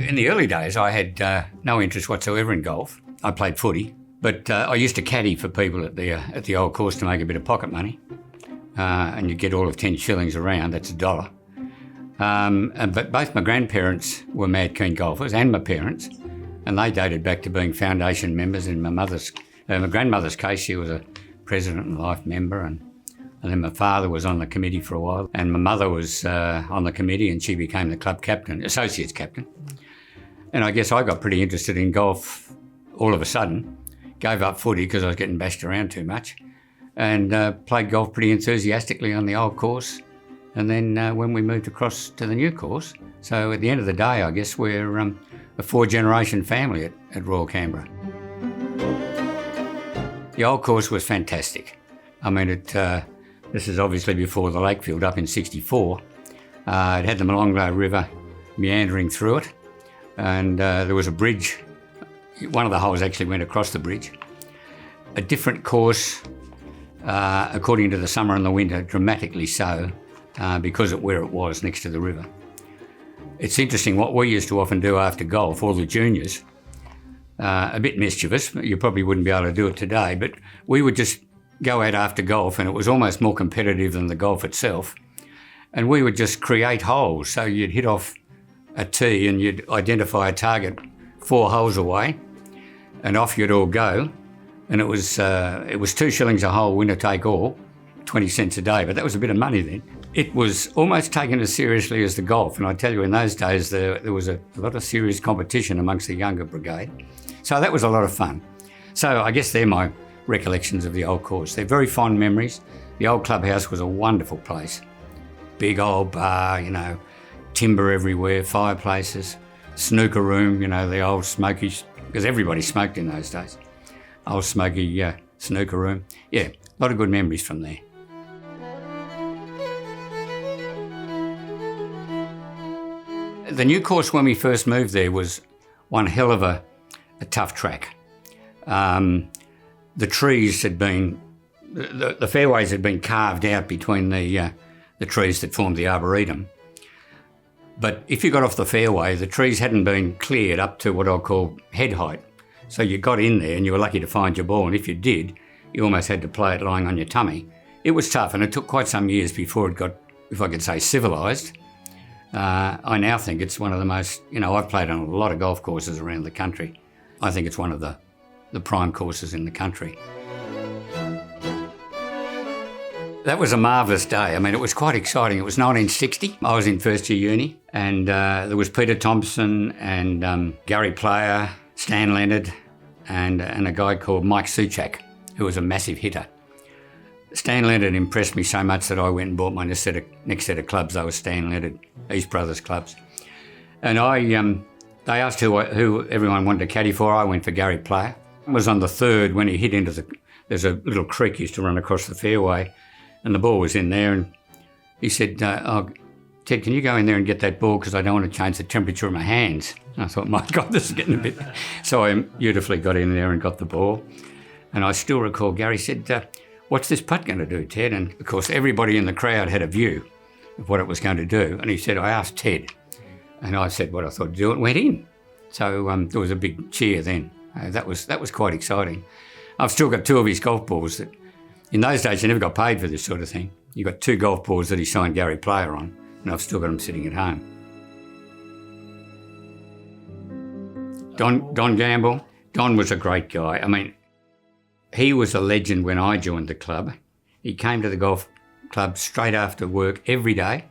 In the early days, I had no interest whatsoever in golf. I played footy, but I used to caddy for people at the old course to make a bit of pocket money. And you get all of 10 shillings around, that's $1. But both my grandparents were mad keen golfers, and my parents, and they dated back to being foundation members. In my grandmother's case, she was a president and life member, and then my father was on the committee for a while, and my mother was on the committee, and she became the club captain, associates captain. And I guess I got pretty interested in golf all of a sudden, gave up footy because I was getting bashed around too much, and played golf pretty enthusiastically on the old course. And then when we moved across to the new course, so at the end of the day, I guess we're a 4-generation family at Royal Canberra. The old course was fantastic. I mean, this is obviously before the Lakefield up in '64. It had the Molonglo River meandering through it, and there was a bridge. One of the holes actually went across the bridge. A different course, according to the summer and the winter, dramatically so, because of where it was next to the river. It's interesting what we used to often do after golf, all the juniors, a bit mischievous, you probably wouldn't be able to do it today, but we would just go out after golf, and it was almost more competitive than the golf itself, and we would just create holes. So you'd hit off a tee and you'd identify a target 4 holes away, and off you'd all go. And it was 2 shillings a hole, winner take all, 20 cents a day, but that was a bit of money then. It was almost taken as seriously as the golf, and I tell you, in those days there was a lot of serious competition amongst the younger brigade. So that was a lot of fun. So I guess they're my recollections of the old course. They're very fond memories. The old clubhouse was a wonderful place. Big old bar, timber everywhere, fireplaces, snooker room, the old smoky, because everybody smoked in those days. Old smoky snooker room. Yeah, a lot of good memories from there. The new course when we first moved there was one hell of a tough track. The trees had been, the fairways had been carved out between the trees that formed the arboretum. But if you got off the fairway, the trees hadn't been cleared up to what I'll call head height. So you got in there and you were lucky to find your ball, and if you did, you almost had to play it lying on your tummy. It was tough, and it took quite some years before it got, if I could say, civilised. I now think it's one of the most, I've played on a lot of golf courses around the country. I think it's one of the prime courses in the country. That was a marvellous day. I mean, it was quite exciting. It was 1960. I was in first year uni, and there was Peter Thompson and Gary Player, Stan Leonard, and a guy called Mike Suchak, who was a massive hitter. Stan Leonard impressed me so much that I went and bought my next set of clubs. They were Stan Leonard, East Brothers clubs. And they asked who everyone wanted to caddy for. I went for Gary Player. I was on the third when he hit into there's a little creek used to run across the fairway, and the ball was in there, and he said, Ted, can you go in there and get that ball, because I don't want to change the temperature of my hands. And I thought, my God, this is getting a bit... So I beautifully got in there and got the ball. And I still recall Gary said, what's this putt going to do, Ted? And of course, everybody in the crowd had a view of what it was going to do. And he said, I asked Ted. And I said what I thought to do, and went in. So there was a big cheer then. That was quite exciting. I've still got 2 of his golf balls that, in those days, you never got paid for this sort of thing. You got 2 golf balls that he signed Gary Player on, and I've still got them sitting at home. Don Gamble. Don was a great guy. I mean, he was a legend when I joined the club. He came to the golf club straight after work every day,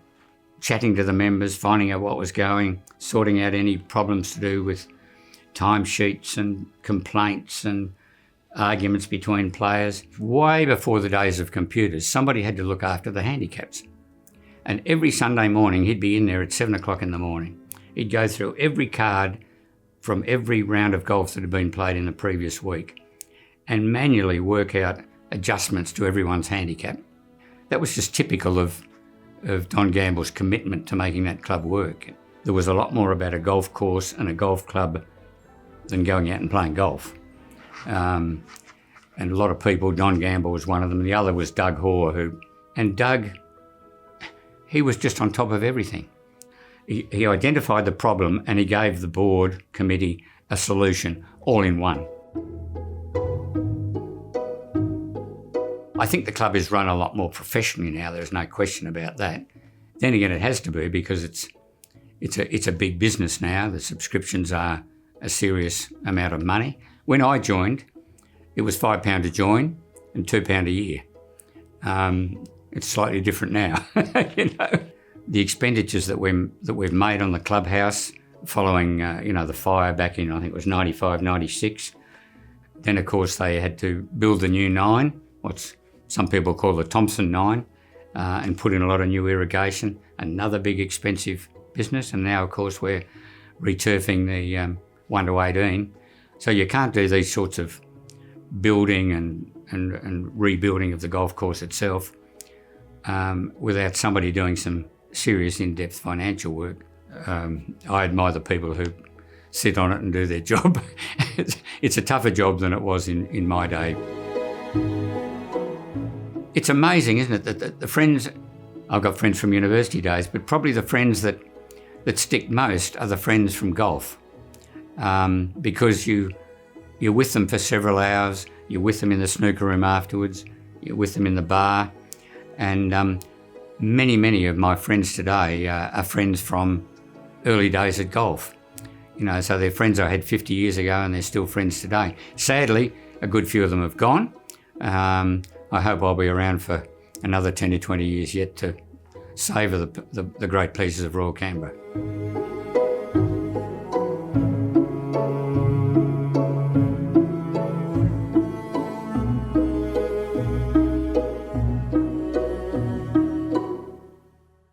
chatting to the members, finding out what was going, sorting out any problems to do with timesheets and complaints and arguments between players. Way before the days of computers, somebody had to look after the handicaps. And every Sunday morning, he'd be in there at 7 o'clock in the morning. He'd go through every card from every round of golf that had been played in the previous week and manually work out adjustments to everyone's handicap. That was just typical of Don Gamble's commitment to making that club work. There was a lot more about a golf course and a golf club than going out and playing golf. And a lot of people, Don Gamble was one of them, the other was Doug Hoare, and Doug, he was just on top of everything. He identified the problem and he gave the board committee a solution all in one. I think the club is run a lot more professionally now. There's no question about that. Then again, it has to be because it's a big business now. The subscriptions are a serious amount of money. When I joined, it was £5 to join and £2 a year. It's slightly different now. The expenditures that we've made on the clubhouse following the fire back in, I think it was 95, 96. Then of course they had to build the new 9, what some people call the Thompson 9, and put in a lot of new irrigation. Another big expensive business. And now of course we're returfing the 1 to 18. So you can't do these sorts of building and rebuilding of the golf course itself without somebody doing some serious in-depth financial work. I admire the people who sit on it and do their job. It's a tougher job than it was in my day. It's amazing, isn't it, that the friends, I've got friends from university days, but probably the friends that stick most are the friends from golf. Because you're with them for several hours, you're with them in the snooker room afterwards, you're with them in the bar, and many of my friends today are friends from early days at golf. So they're friends I had 50 years ago and they're still friends today. Sadly, a good few of them have gone. I hope I'll be around for another 10 to 20 years yet to savour the great pleasures of Royal Canberra.